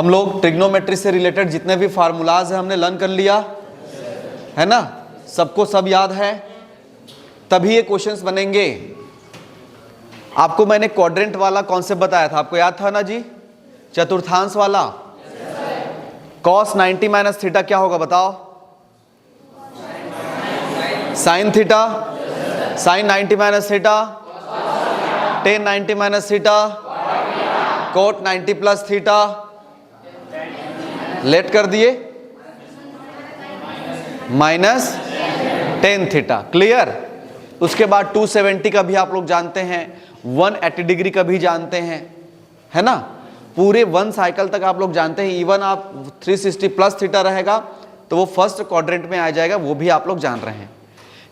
हम लोग ट्रिग्नोमेट्री से रिलेटेड जितने भी फार्मूलाज हैं हमने लर्न कर लिया है ना, सबको सब याद है, तभी ये क्वेश्चंस बनेंगे। आपको मैंने क्वाड्रेंट वाला कॉन्सेप्ट बताया था, आपको याद था ना जी, चतुर्थांश वाला। cos 90 माइनस थीटा क्या होगा बताओ? Sine theta, sine 90 minus theta, tan 90 minus theta, cot 90 plus theta, late कर दिए, माइनस टेन थीटा। क्लियर? उसके बाद 270 का भी आप लोग जानते हैं, 180 डिग्री का भी जानते हैं, है ना, पूरे 1 साइकिल तक आप लोग जानते हैं। इवन आप 360 प्लस थीटा रहेगा तो वो फर्स्ट क्वाड्रेंट में आ जाएगा, वो भी आप लोग जान रहे हैं।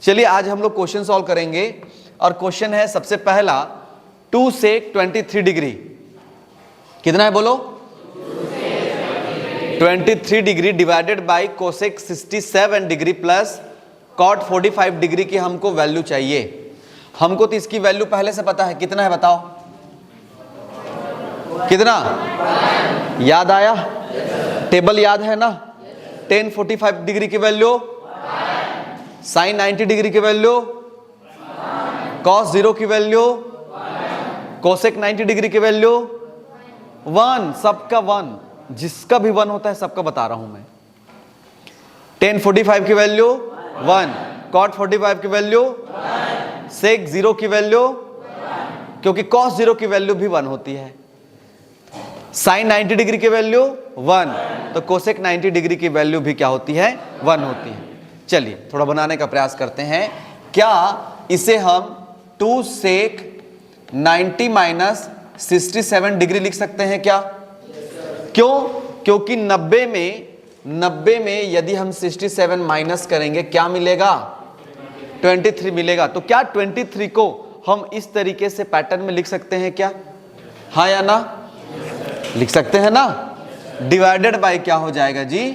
चलिए आज हम लोग क्वेश्चन सॉल्व करेंगे और क्वेश्चन है सबसे पहला 2 sec 23 डिग्री। कितना है बोलो? 23 degree divided by cosec 67 degree plus cot 45 degree की हमको वैल्यू चाहिए। हमको तो इसकी वैल्यू पहले से पता है, कितना है बताओ? कितना याद आया? टेबल याद है ना? tan 45 डिग्री की वैल्यू, साइन 90 डिग्री की वैल्यू, cos 0 की वैल्यू, कोसेक 90 डिग्री की वैल्यू 1, सबका 1, जिसका भी 1 होता है सबका बता रहा हूं मैं। tan 45 की वैल्यू 1, cot 45 की वैल्यू 1, sec 0 की वैल्यू 1, क्योंकि cos 0 की वैल्यू भी 1 होती है, साइन 90 डिग्री की वैल्यू 1, तो कोसेक 90 डिग्री की वैल्यू भी क्या होती है? 1 होती है। चलिए थोड़ा बनाने का प्रयास करते हैं। क्या इसे हम 2 sec 90 माइनस 67 डिग्री लिख सकते हैं क्या? क्यों? क्योंकि 90 में यदि हम 67 माइनस करेंगे क्या मिलेगा? 23 मिलेगा। तो क्या 23 को हम इस तरीके से पैटर्न में लिख सकते हैं क्या? हाँ या ना? लिख सकते हैं ना? डिवाइडेड बाय क्या हो जाएगा जी?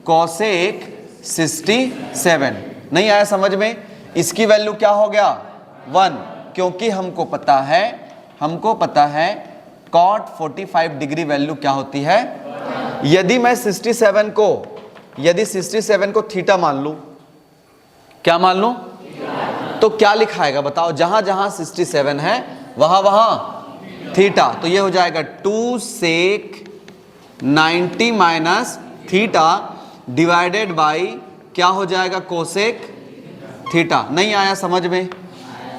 कोसेक 67। नहीं आया समझ में? इसकी वैल्यू क्या हो गया? 1, क्योंकि हमको पता है cot 45 डिग्री वैल्यू क्या होती है। यदि मैं 67 को थीटा मान लूं, क्या मान लूं? तो क्या लिखाएगा बताओ? जहां जहां 67 है वहां थीटा, तो ये हो जाएगा 2 sec 90 minus theta divided by क्या हो जाएगा? Cosec theta. नहीं आया समझ में?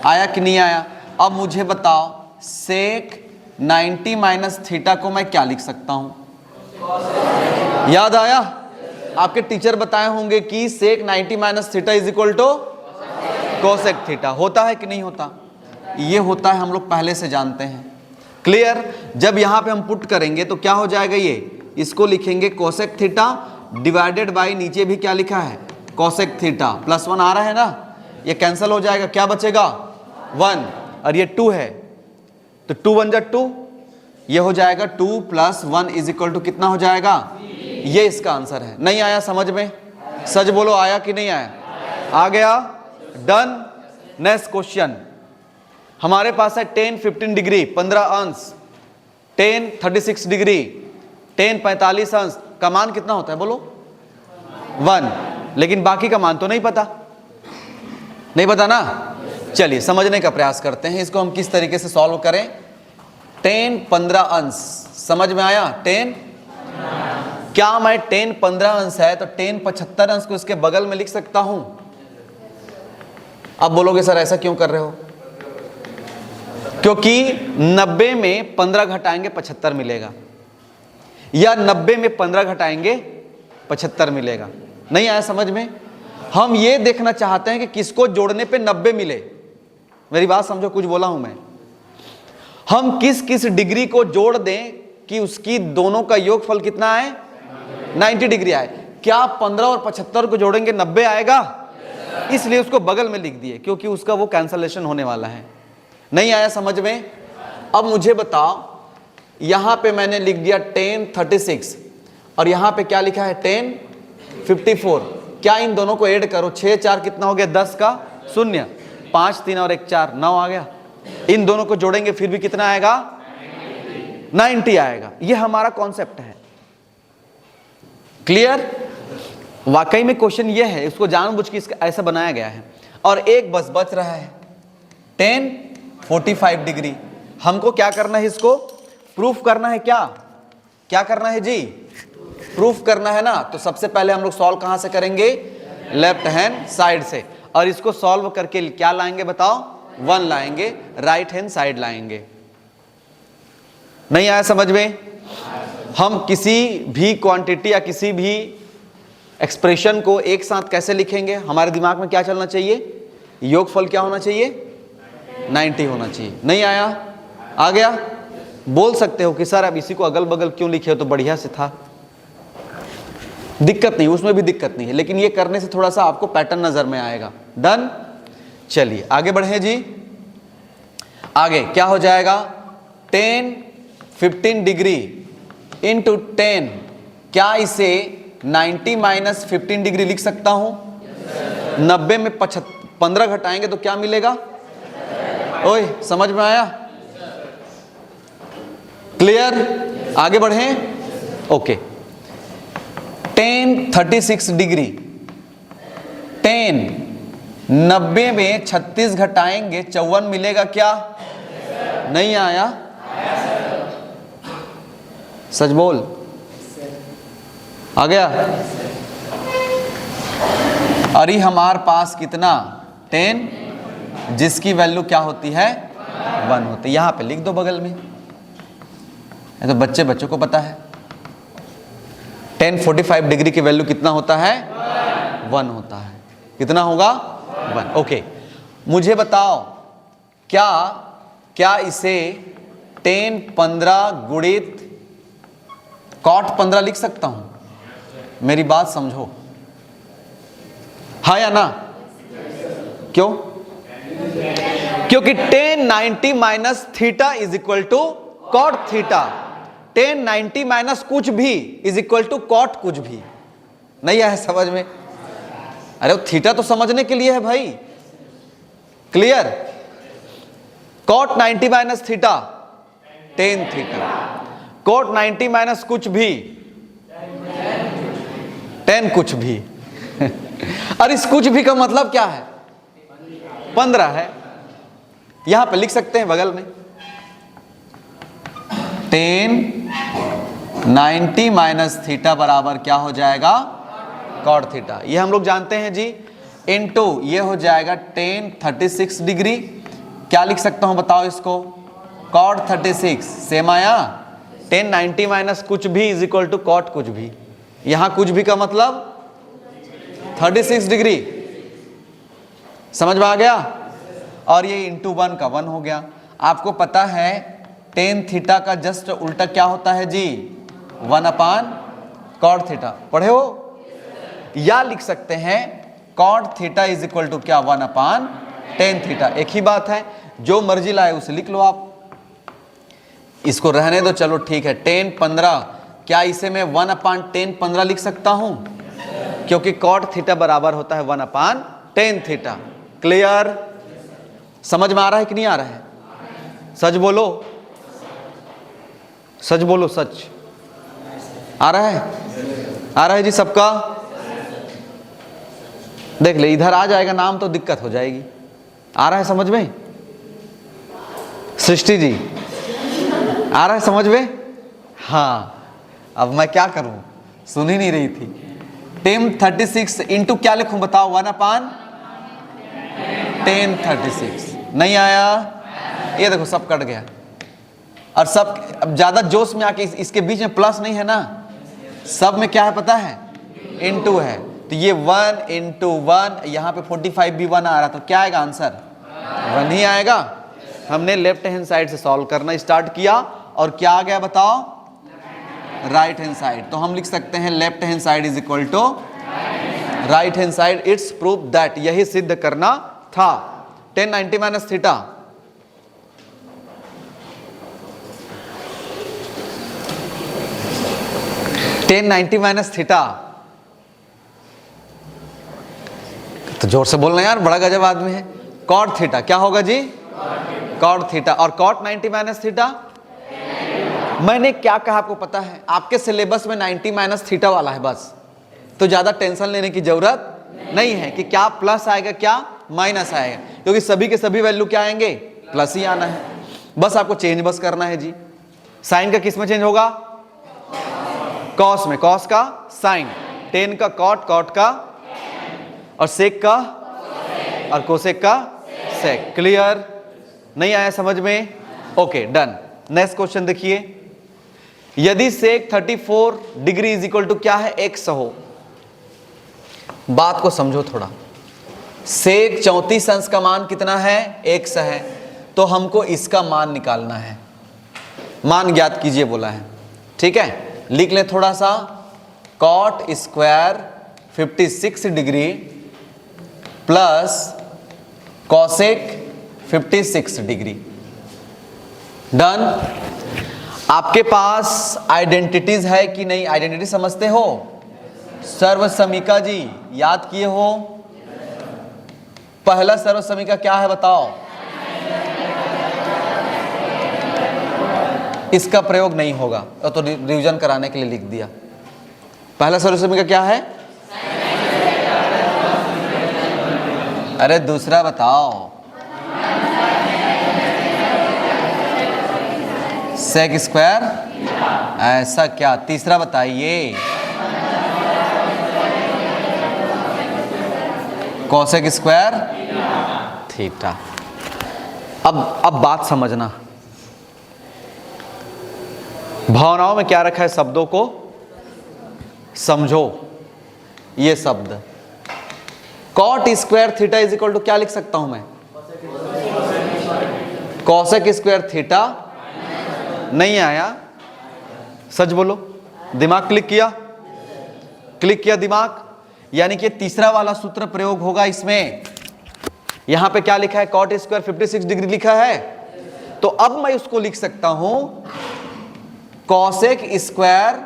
आया कि नहीं आया? अब मुझे बताओ सेक 90 माइनस थीटा को मैं क्या लिख सकता हूं? याद आया? आपके टीचर बताए होंगे कि sec 90 minus theta is equal to cosec theta. होता है कि नहीं होता? ये होता है, हम लोग पहले से जानते हैं। क्लियर? जब यहां पे हम पुट करेंगे तो क्या हो जाएगा? ये इसको लिखेंगे कोसेक थीटा डिवाइडेड बाई नीचे भी क्या लिखा है? कोसेक थीटा प्लस 1 आ रहा है ना, ये कैंसिल हो जाएगा, क्या बचेगा? 1, और ये 2 है तो 2 1 जा 2, ये हो जाएगा 2 प्लस 1 इज इक्वल टू कितना हो जाएगा? ये इसका आंसर है। नहीं आया समझ में? सच बोलो, आया कि नहीं आया? आ गया। डन। नेक्स्ट क्वेश्चन हमारे पास है tan 15 डिग्री 15 अंश, tan 36 डिग्री, tan 45 अंश का मान कितना होता है बोलो? 1, लेकिन बाकी का मान तो नहीं पता ना। चलिए समझने का प्रयास करते हैं, इसको हम किस तरीके से सॉल्व करें। tan 15 अंश समझ में आया? tan क्या मैं tan 15 अंश है तो tan 75 अंश को इसके बगल में लिख सकता हूं? अब बोलोगे सर ऐसा क्यों कर रहे हो? क्योंकि 90 में 15 घटाएंगे 75 मिलेगा, या 90 में 15 घटाएंगे 75 मिलेगा। नहीं आया समझ में? हम ये देखना चाहते हैं कि किसको जोड़ने पे 90 मिले। मेरी बात समझो, कुछ बोला हूं मैं। हम किस किस डिग्री को जोड़ दें कि उसकी दोनों का योगफल कितना आए? 90 डिग्री आए। क्या 15 और 75 को जोड़ेंगे 90 आएगा? इसलिए उसको बगल में लिख दिए, क्योंकि उसका वो कैंसलेशन होने वाला है। नहीं आया समझ में? अब मुझे बताओ, यहां पे मैंने लिख दिया tan 36 और यहां पे क्या लिखा है? tan 54। क्या इन दोनों को ऐड करो, 6 4 कितना हो गया? 10 का 0, 5 3 और 1 4, 9 आ गया। इन दोनों को जोड़ेंगे फिर भी कितना आएगा? 90 आएगा। ये हमारा कॉन्सेप्ट है। क्लियर? वाकई में क्वेश्चन ये है, इसको जानबूझ के इसका ऐसा बनाया गया है। और एक बस बच रहा है 10 45 डिग्री। हमको क्या करना है, इसको प्रूफ करना है। क्या क्या करना है जी? प्रूफ करना है ना। तो सबसे पहले हम लोग सॉल्व कहां से करेंगे? लेफ्ट हैंड साइड से। और इसको सॉल्व करके क्या लाएंगे बताओ? 1 लाएंगे, राइट हैंड साइड लाएंगे। नहीं आया समझ में? हम किसी भी क्वांटिटी या किसी भी एक्सप्रेशन को एक साथ कैसे लिखेंगे? हमारे दिमाग में क्या चलना चाहिए? योगफल क्या होना चाहिए? 90 होना चाहिए। नहीं आया? आ गया? बोल सकते हो कि सर अब इसी को अगल बगल क्यों लिखे हो, तो बढ़िया से था। दिक्कत नहीं, उसमें भी दिक्कत नहीं है, लेकिन ये करने से थोड़ा सा आपको पैटर्न नजर में आएगा। डन? चलिए आगे बढ़े जी। आगे क्या हो जाएगा? 10 15 डिग्री इंटू 10। क्या इसे 90 माइनस 15 डिग्री लिख सकता हूं? 90 में 15 घटाएंगे तो क्या मिलेगा? ओए समझ में आया? क्लियर? आगे बढ़े। Okay 10 36 degree. 10 90 में 36 घटाएंगे 54 मिलेगा क्या? नहीं आया? सच बोल। आ गया? अरे हमारे पास कितना? 10, जिसकी वैल्यू क्या होती है? 1 होती है। यहां पे लिख दो बगल में, ये तो बच्चों को पता है। 10 45 डिग्री की वैल्यू कितना होता है? 1 होता है। कितना होगा? 1। ओके मुझे बताओ, क्या इसे 10 15 गुणित cot 15 लिख सकता हूं? मेरी बात समझो, हाँ या ना? क्यों? क्योंकि 10 90 minus theta is equal to cot theta. 10 90 minus कुछ भी इज इक्वल टू कॉट कुछ भी। नहीं आया समझ में? अरे वो थीटा तो समझने के लिए है भाई। Clear? Cot 90 minus theta 10 theta. Cot 90 minus कुछ भी 10 कुछ भी। और इस कुछ भी का मतलब क्या है? 15 है। यहां पे लिख सकते हैं बगल में 10 90 माइनस थीटा बराबर क्या हो जाएगा? Cot theta. ये हम लोग जानते हैं जी। इनटू ये हो जाएगा 10 36 डिग्री। क्या लिख सकता हूं बताओ इसको? कॉट 36। सेम आया? 10 90 माइनस कुछ भी इज इक्वल टू कॉट कुछ भी। यहां कुछ भी का मतलब 36 डिग्री। समझ में आ गया? और ये इंटू 1 का 1 हो गया। आपको पता है 10 थीटा का जस्ट उल्टा क्या होता है जी? 1 अपान कॉट थीटा। पढ़े हो? या लिख सकते हैं cot theta is equal to क्या? 1 अपान 10 थीटा। एक ही बात है, जो मर्जी लाए उसे लिख लो आप। इसको रहने दो, चलो ठीक है। 10 15, क्या इसे मैं 1 अपान 10 15 लिख सकता हूं? क्योंकि कॉट थीटा बराबर होता है 1 अपान 10 थीटा। क्लियर? समझ में आ रहा है कि नहीं आ रहा है? सच बोलो, सच बोलो, सच आ रहा है? आ रहा है जी सबका? देख ले, इधर आ जाएगा नाम तो दिक्कत हो जाएगी। आ रहा है समझ में? सृष्टि जी आ रहा है समझ में? हाँ, अब मैं क्या करूं, सुन ही नहीं रही थी। 10 36 इंटू क्या लिखूं बताओ? 1 अपान 10 36। नहीं आया? ये देखो सब कट गया। और सब अब ज्यादा जोश में आके इसके बीच में प्लस नहीं है ना, सब में क्या है पता है? इनटू है। तो ये 1 इंटू 1, यहां पे 45 भी 1 आ रहा, तो क्या आएगा आंसर? 1 ही आएगा। हमने लेफ्ट हैंड साइड से सॉल्व करना स्टार्ट किया और क्या आ गया बताओ? Right hand side. तो हम लिख सकते हैं left hand side is equal to right hand side. It's proof that, यही सिद्ध करना था। 10 90 minus theta, tan 90 minus theta. तो जोर से बोलना यार, बड़ा गजब आदमी है। कॉट थीटा क्या होगा जी? Cot theta. और कॉट 90 माइनस थीटा मैंने क्या कहा आपको पता है? आपके सिलेबस में 90 माइनस थीटा वाला है बस, तो ज्यादा टेंशन लेने की जरूरत नहीं है कि क्या प्लस आएगा क्या माइनस आएगा, क्योंकि सभी के सभी वैल्यू क्या आएंगे, प्लस ही आना है। बस आपको चेंज बस करना है जी। साइन का किस में चेंज होगा? कॉस में, कॉस का साइन, टेन का कॉट, कॉट का और सेक का और कोसेक का सेक। क्लियर? नहीं आया समझ में? Okay done. नेक्स्ट क्वेश्चन देखिए, यदि सेक 34 डिग्री इज इक्वल टू क्या है, एक्स हो। बात को समझो थोड़ा। सेक 34 अंश का मान कितना है, एक्स है, तो हमको इसका मान निकालना है। मान ज्ञात कीजिए बोला है, ठीक है। लिख ले थोड़ा सा, cot square 56 degree plus cosec 56 degree. Done. आपके पास आइडेंटिटीज है कि नहीं? आइडेंटिटी समझते हो? सर्वसमीका जी याद किए हो? पहला सर्वसमीका क्या है बताओ? इसका प्रयोग नहीं होगा तो रिवीजन कराने के लिए लिख दिया। पहला सर्वसमीका क्या है? अरे दूसरा बताओ। सेक स्क्वायर, ऐसा क्या? तीसरा बताइए। Cosec square theta. अब बात समझना, भावनाओं में क्या रखा है, शब्दों को समझो। ये शब्द cot square theta is equal to क्या लिख सकता हूं मैं? Cosec square theta. नहीं आया? सच बोलो। दिमाग क्लिक किया? क्लिक किया दिमाग? यानी कि तीसरा वाला सूत्र प्रयोग होगा इसमें। यहां पे क्या लिखा है? कॉट स्क्वायर 56 डिग्री लिखा है, तो अब मैं उसको लिख सकता हूं कॉसेक स्क्वायर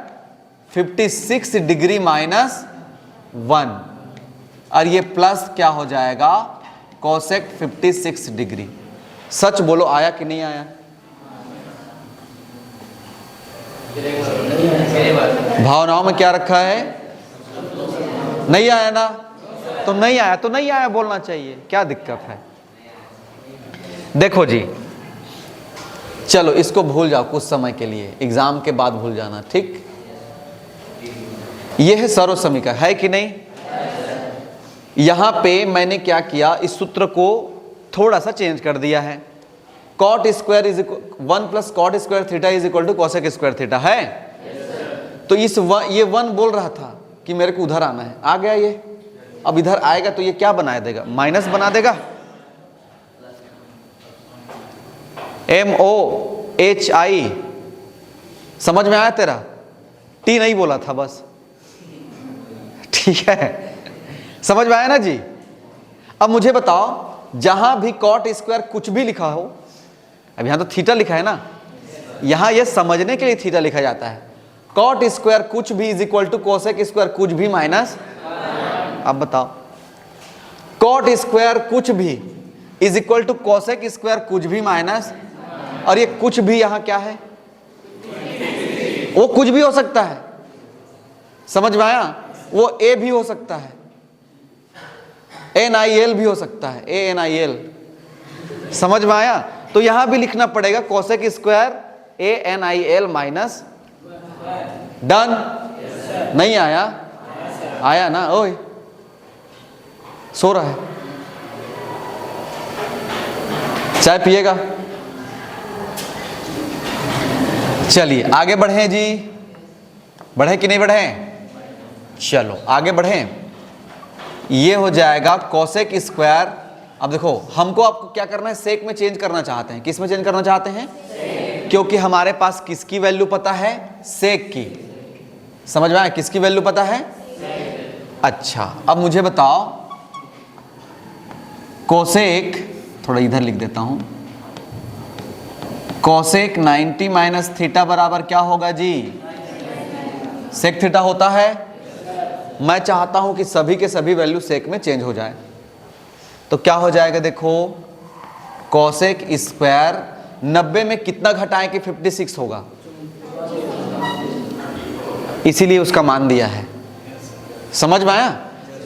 56 डिग्री माइनस 1, और ये प्लस क्या हो जाएगा, कॉसेक 56 डिग्री। सच बोलो, आया कि नहीं आया? भावनाओं में क्या रखा है? नहीं आया ना? तो नहीं आया तो नहीं आया बोलना चाहिए, क्या दिक्कत है? देखो जी, चलो इसको भूल जाओ कुछ समय के लिए, एग्जाम के बाद भूल जाना, ठीक। यह है सर्वसमीका, है कि नहीं? यहां पे मैंने क्या किया, इस सूत्र को थोड़ा सा चेंज कर दिया है। Cot square is 1 plus cot square theta is equal to cosec square theta है। तो ये 1 बोल रहा था कि मेरे को उधर आना है, आ गया ये। अब इधर आएगा तो ये क्या बना देगा, माइनस बना देगा। MOHI समझ में आया तेरा? टी नहीं बोला था बस, ठीक है, समझ में आया ना जी। अब मुझे बताओ, जहां भी कॉट स्क्वायर कुछ भी लिखा हो, अब यहां तो थीटा लिखा है ना, यहां ये समझने के लिए थीटा लिखा जाता है। कॉट स्क्वायर कुछ भी is equal to cosec square कुछ भी माइनस। अब बताओ, कॉट स्क्वायर कुछ भी is equal to cosec square कुछ भी माइनस, और ये कुछ भी यहां क्या है, वो कुछ भी हो सकता है, समझ में आया? वो ए भी हो सकता है, NIL भी हो सकता है, ANIL, समझ में आया? तो यहां भी लिखना पड़ेगा cosec square ANIL minus. Done? नहीं आया? आया ना? ओए सो रहा है, चाय पिएगा? चलिए आगे बढ़े जी, बढ़े कि नहीं बढ़े? चलो आगे बढ़े। ये हो जाएगा कोसेक स्क्वायर। अब देखो, हमको आपको क्या करना है, सेक में चेंज करना चाहते हैं। किस में चेंज करना चाहते हैं? क्योंकि हमारे पास किसकी वैल्यू पता है, सेक की। समझ में आया? किसकी वैल्यू पता है? अच्छा, अब मुझे बताओ, कोसेक, थोड़ा इधर लिख देता हूं, कोसेक 90 माइनस थीटा बराबर क्या होगा जी? सेक थीटा होता है। मैं चाहता हूं कि सभी के सभी वैल्यू सेक में चेंज हो जाए, तो क्या हो जाएगा? देखो, कोसेक स्क्वायर 90 में कितना घटाएं कि 56 होगा? इसीलिए उसका मान दिया है। समझ में आया?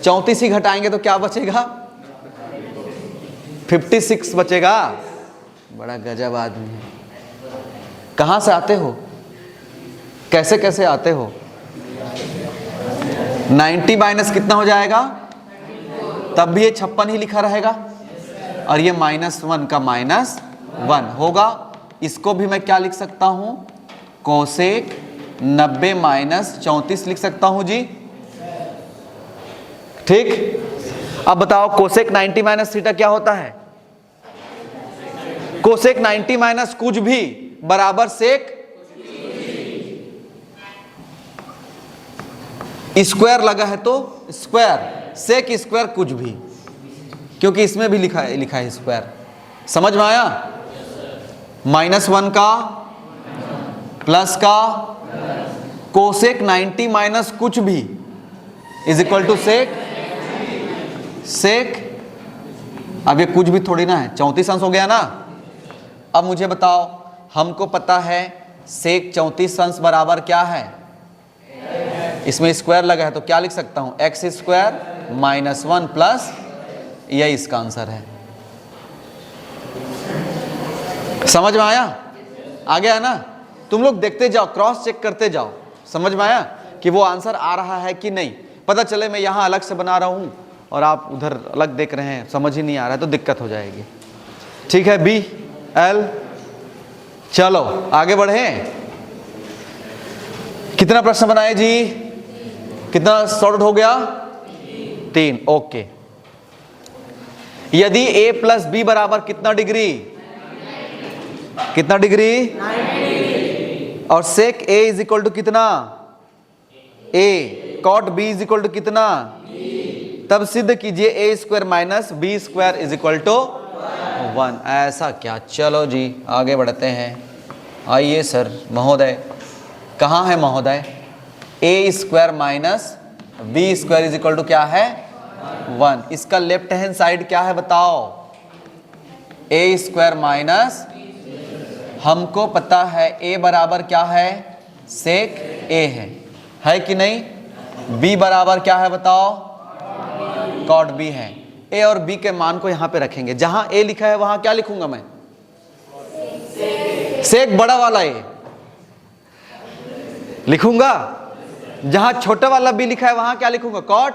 34 ही घटाएंगे तो क्या बचेगा? 56 बचेगा। बड़ा गजब आदमी है। कहाँ से आते हो? कैसे कैसे आते हो? 90 माइनस कितना हो जाएगा? तब भी ये 56 ही लिखा रहेगा, और ये -1 का -1 होगा। इसको भी मैं क्या लिख सकता हूं? कोसेक 90 माइनस 34 लिख सकता हूं जी। ठीक। अब बताओ कोसेक 90 माइनस थीटा क्या होता है? कोसेक 90 माइनस कुछ भी बराबर सेक स्क्वायर लगा है तो स्क्वायर, सेक स्क्वायर कुछ भी, क्योंकि इसमें भी लिखा है स्क्वायर। समझ में आया? -1 का प्लस का कोसेक 90 माइनस कुछ भी इज इक्वल टू सेक। अब ये कुछ भी थोड़ी ना है, 34 अंश हो गया ना। अब मुझे बताओ, हमको पता है सेक 34 अंश बराबर क्या है? इसमें स्क्वायर लगा है तो क्या लिख सकता हूं? x स्क्वायर -1 प्लस, यही इसका आंसर है। समझ में आया? आ गया ना? तुम लोग देखते जाओ, क्रॉस चेक करते जाओ। समझ में आया कि वो आंसर आ रहा है कि नहीं? पता चले मैं यहां अलग से बना रहा हूं और आप उधर अलग देख रहे हैं, समझ ही नहीं आ रहा है तो दिक्कत हो जाएगी। ठीक है, बी एल। चलो आगे बढ़े। कितना प्रश्न बनाए जी? कितना सॉर्ट हो गया? 3। ओके। यदि a प्लस बी बराबर कितना डिग्री? कितना डिग्री? 90। और sec a is equal to कितना? a। कॉट b इज इक्वल टू कितना? तब सिद्ध कीजिए a square minus B square is equal to 1। ऐसा क्या? चलो जी आगे बढ़ते हैं। आइए सर महोदय, कहाँ है महोदय? a square minus B square is equal to क्या है? 1। इसका लेफ्ट हैंड साइड क्या है बताओ? a स्क्वायर माइनस, हमको पता है a बराबर क्या है? सेक a है कि नहीं? b बराबर क्या है बताओ? कॉट b है। a और b के मान को यहां पे रखेंगे। जहां a लिखा है वहां क्या लिखूंगा मैं? सेक बड़ा वाला a लिखूंगा। जहां छोटा वाला b लिखा है वहां क्या लिखूंगा? कॉट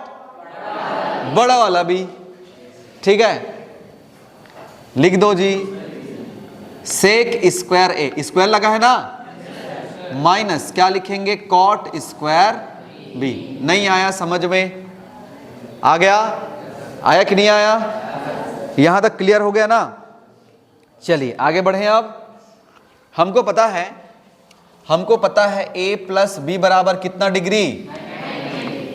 बड़ा वाला b। ठीक है, लिख दो जी। सेक स्क्वायर a, स्क्वायर लगा है ना, माइनस क्या लिखेंगे? Cot square b। नहीं आया समझ में? आ गया? आया कि नहीं आया? यहां तक क्लियर हो गया ना? चलिए आगे बढ़े। अब हमको पता है a प्लस बी बराबर कितना डिग्री?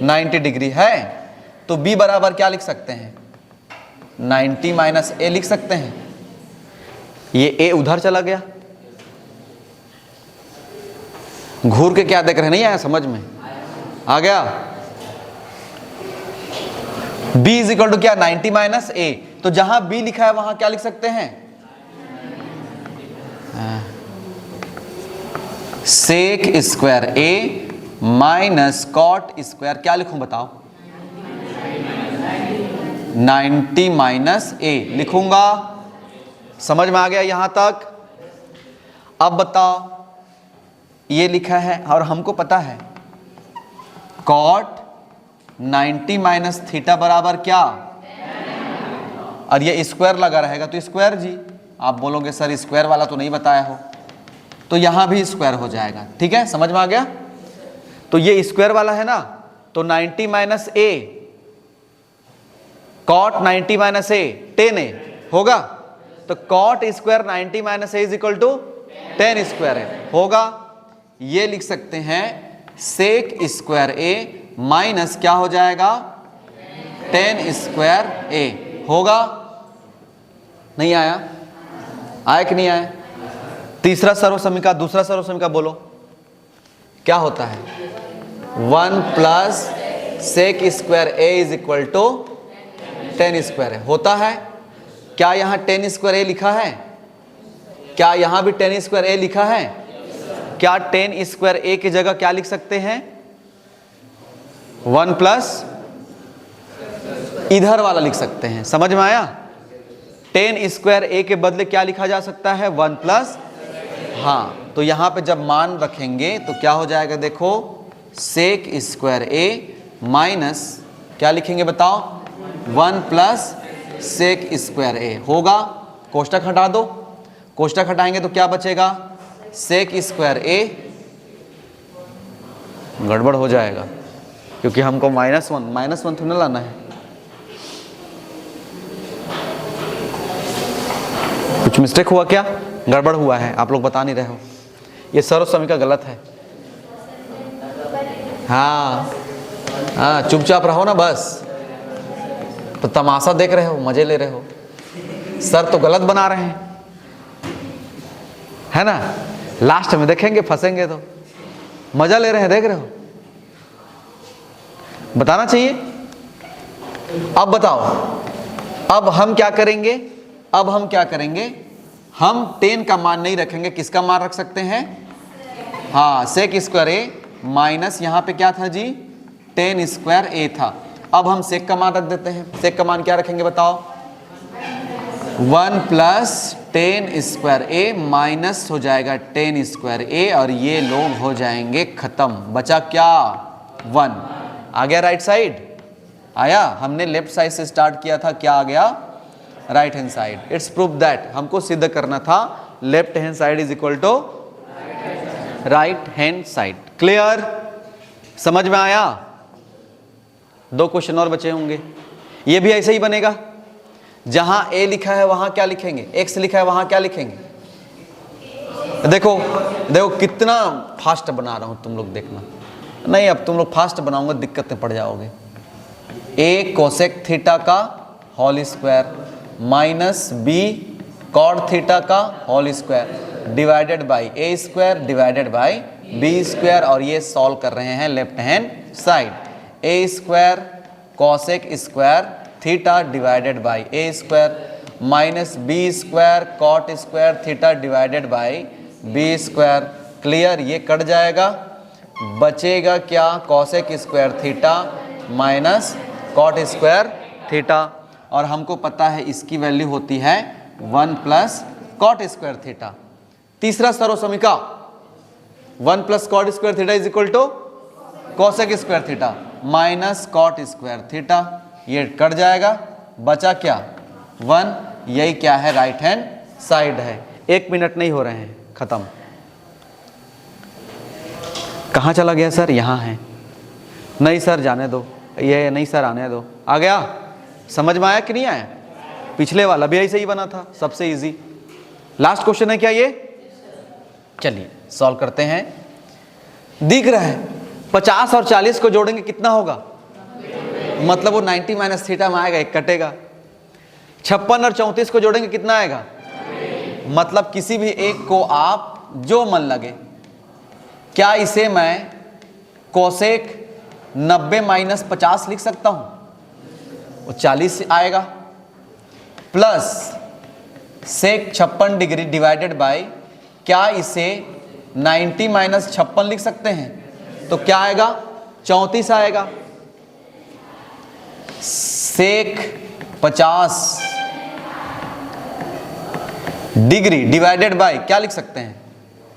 90 डिग्री है। तो b बराबर क्या लिख सकते हैं? 90 माइनस a लिख सकते हैं। ये a उधर चला गया, घूर के क्या देख रहे हैं? नहीं आया समझ में? आ गया? b इज इक्वल टू क्या? 90 माइनस a। तो जहां b लिखा है वहां क्या लिख सकते हैं? Sec square a minus cot square, क्या लिखूं बताओ? 90 माइनस a लिखूंगा। समझ में आ गया यहां तक? अब बताओ, ये लिखा है और हमको पता है कॉट 90 माइनस थीटा बराबर क्या? और ये स्क्वायर लगा रहेगा तो स्क्वायर जी। आप बोलोगे सर स्क्वायर वाला तो नहीं बताया हो, तो यहां भी स्क्वायर हो जाएगा। ठीक है, समझ में आ गया? तो ये स्क्वायर वाला है ना, तो 90 minus a, cot 90 minus a 10a होगा। तो cot square 90 minus a is equal to 10 square है होगा। ये लिख सकते हैं सेक स्क्वायर a माइनस क्या हो जाएगा? 10 स्क्वायर a होगा। नहीं आया? आया कि नहीं आया? तीसरा सर्वसमीका, दूसरा सर्वसमीका बोलो क्या होता है? 1 plus sec square a is equal to 10 square है होता है। क्या यहाँ 10 स्क्वायर a लिखा है? क्या यहाँ भी 10 स्क्वायर a लिखा है? क्या 10 स्क्वायर a की जगह क्या लिख सकते हैं? 1 प्लस इधर वाला लिख सकते हैं, समझ में आया। टेन स्क्वायर ए के बदले क्या लिखा जा सकता है, 1 प्लस, हाँ, तो यहां पे जब मान रखेंगे तो क्या हो जाएगा, देखो सेक स्क्वायर ए माइनस क्या लिखेंगे बताओ, 1 प्लस सेक स्क्वायर ए होगा। कोष्टक हटा दो, कोष्टक हटाएंगे तो क्या बचेगा, सेक स्क्वायर ए, गड़बड़ हो जाएगा क्योंकि हमको -1 थोड़ा लाना है। कुछ मिस्टेक हुआ क्या, गड़बड़ हुआ है, आप लोग बता नहीं रहे हो, ये सर्व समीकरण गलत है। हाँ, चुपचाप रहो ना बस, तो तमाशा देख रहे हो, मजे ले रहे हो, सर तो गलत बना रहे हैं, है ना। लास्ट में देखेंगे फंसेंगे तो, मजा ले रहे हैं, देख रहे हो, बताना चाहिए। अब बताओ, अब हम क्या करेंगे, हम 10 का मान नहीं रखेंगे, किसका मान रख सकते हैं, हाँ, सेक स्क्वायर ए माइनस यहाँ पे क्या था जी, 10 स्क्वायर ए था। अब हम सेक का मान रख देते हैं, सेक का मान क्या रखेंगे बताओ, 1 प्लस 10 स्क्वायर ए माइनस हो जाएगा 10 स्क्वायर ए, और ये लोग हो जाएंगे खत्म, बचा क्या, 1 आ गया। राइट साइड आया, हमने लेफ्ट साइड से स्टार्ट किया था, क्या आ गया, right hand side. It's proof that, हमको सिद्ध करना था left hand side is equal to right hand side. Clear, समझ में आया। 2 क्वेश्चन और बचे होंगे, ये भी ऐसे ही बनेगा, जहां ए लिखा है वहां क्या लिखेंगे, एक्स लिखा है वहां क्या लिखेंगे। देखो कितना फास्ट बना रहा हूं, तुम लोग देखना, नहीं अब तुम लोग फास्ट बनाऊंगा दिक्कत में पड़ जाओगे। ए कोसेक थीटा का whole square minus B cot theta का whole square divided by A square divided by B square, और ये सॉल्व कर रहे हैं left hand side. A square cosec square theta divided by A square minus B square cot square theta divided by B square. Clear, ये cut जाएगा, बचेगा क्या, cosec square theta minus cot square theta, और हमको पता है इसकी value होती है 1 प्लस कॉट स्क्वायर थीटा। तीसरा सर्व समीकरण 1 plus cot square theta is equal to cosec square theta minus cot square theta, ये कट जाएगा, बचा क्या, 1, यही क्या है, राइट हैंड साइड है। 1 मिनट नहीं हो रहे हैं, खत्म। कहाँ चला गया सर, यहाँ है, नहीं सर जाने दो, ये नहीं सर आने दो, आ गया, समझ में आया कि नहीं आया। पिछले वाला भी ऐसे ही बना था, सबसे इजी। लास्ट क्वेश्चन है क्या ये, चलिए सॉल्व करते हैं। दिख रहा है 50 और 40 को जोड़ेंगे कितना होगा, मतलब वो 90 माइनस थीटा में आएगा, एक कटेगा। 56 और 34 को जोड़ेंगे कितना आएगा, मतलब किसी भी एक को आप जो मन लगे। क्या इसे मैं कोसेक 90 माइनस 50 लिख सकता हूं, वो 40 आएगा, plus sec 56 degree divided by, क्या इसे 90 माइनस 56 लिख सकते हैं, तो क्या आएगा, 34 आएगा। सेक 50 डिग्री डिवाइडेड बाय क्या लिख सकते हैं,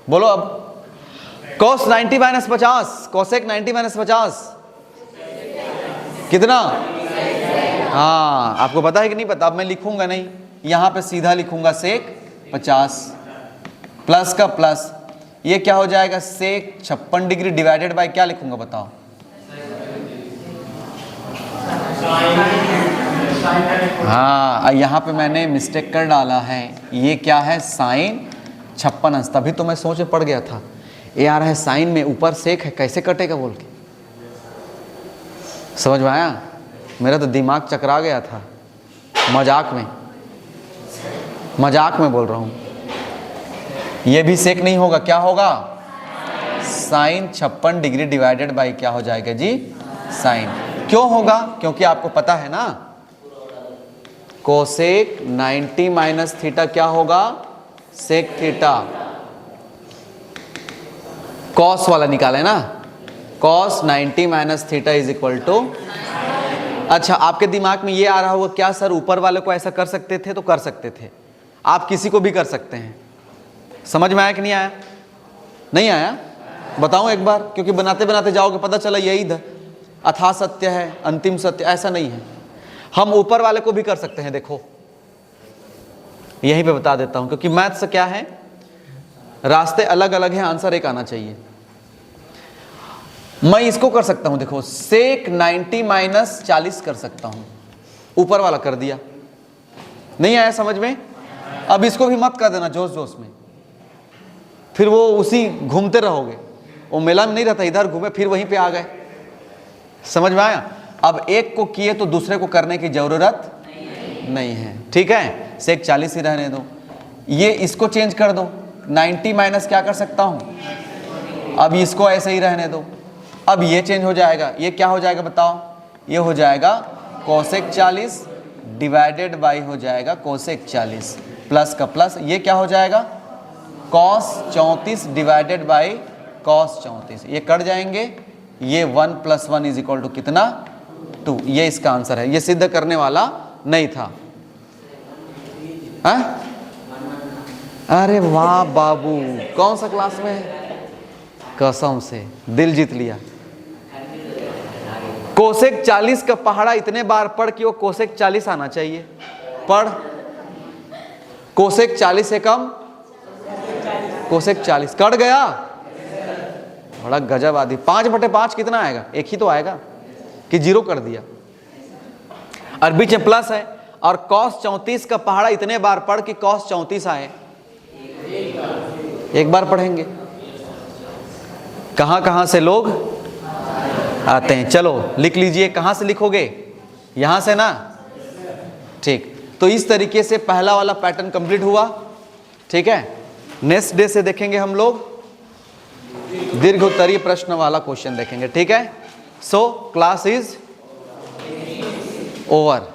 बोलो अब, कोस 90 माइनस 50, कोसेक 90 माइनस 50 कितना, हाँ आपको पता है कि नहीं पता, अब मैं लिखूंगा नहीं, यहां पे सीधा लिखूंगा सेक 50 प्लस का प्लस, ये क्या हो जाएगा, सेक 56 डिग्री डिवाइडेड बाय क्या लिखूंगा बताओ, हाँ यहाँ पे मैंने मिस्टेक कर डाला है, ये क्या है, साइन 56 अंश, तभी तो मैं सोच में पड़ गया था, ये आ रहा है साइन में, ऊपर सेक है, कैसे कटेगा बोल के, समझ में आया। मेरा तो दिमाग चकरा गया था, मजाक में बोल रहा हूँ। ये भी सेक नहीं होगा, क्या होगा, साइन 56 डिग्री डिवाइडेड बाय क्या हो जाएगा जी, साइन। क्यों होगा, क्योंकि आपको पता है ना, कोसेक 90 माइनस थीटा क्या होगा, सेक थीटा, कॉस वाला निकाले ना, cos 90 minus theta is equal to. अच्छा, आपके दिमाग में ये आ रहा होगा क्या सर ऊपर वाले को ऐसा कर सकते थे? तो कर सकते थे, आप किसी को भी कर सकते हैं। समझ में आया कि नहीं आया? नहीं आया? बताऊं एक बार, क्योंकि बनाते बनाते जाओगे पता चला यही अथा सत्य है, अंतिम सत्य, ऐसा नहीं है। हम ऊपर वाले को भी कर सकते हैं। देखो यहीं पे बता देता हूं, क्योंकि मैथ्स क्या है, रास्ते अलग अलग हैं, आंसर एक आना चाहिए। मैं इसको कर सकता हूं, देखो सेक 90 माइनस 40 कर सकता हूं, ऊपर वाला कर दिया। नहीं आया समझ में? अब इसको भी मत कर देना जोश जोश में, फिर वो उसी घूमते रहोगे। वो मेला में नहीं रहता, इधर घूमे फिर वहीं पे आ गए। समझ में आया? अब एक को किए तो दूसरे को करने की जरूरत नहीं है, ठीक है? सेक 40 ही रहने दो। ये इसको चेंज कर दो, 90 माइनस क्या कर सकता हूं, अब इसको ऐसे ही रहने दो। अब ये चेंज हो जाएगा, ये क्या हो जाएगा बताओ? ये हो जाएगा कोसेक 40 डिवाइडेड बाई हो जाएगा कोसेक 40 प्लस का प्लस, ये क्या हो जाएगा कॉस 34 डिवाइडेड बाई कॉस 34। ये कट जाएंगे, ये 1 + 1 इज इक्वल टू कितना 2। ये इसका आंसर है, ये सिद्ध करने वाला नहीं था। अरे वाह बाबू, कौन सा क्लास में है? कसम से दिल जीत लिया। कोसेक 40 का पहाड़ा इतने बार पढ़ कि वो कोसेक 40 आना चाहिए। पढ़, कोसेक 40 से कम कोसेक 40 कट गया। बड़ा गजब आदि। 5/5 कितना आएगा? एक ही तो आएगा कि 0 कर दिया। और बीच में प्लस है, और कॉस 34 का पहाड़ा इतने बार पढ़ कि कॉस 34 आए। एक बार पढ़ेंगे। कहां कहां से लोग आते हैं? चलो लिख लीजिए। कहां से लिखोगे? यहां से ना, ठीक। तो इस तरीके से पहला वाला पैटर्न कंप्लीट हुआ, ठीक है। नेक्स्ट डे से देखेंगे हम लोग दीर्घ उत्तरीय प्रश्न वाला क्वेश्चन देखेंगे, ठीक है। So class is over.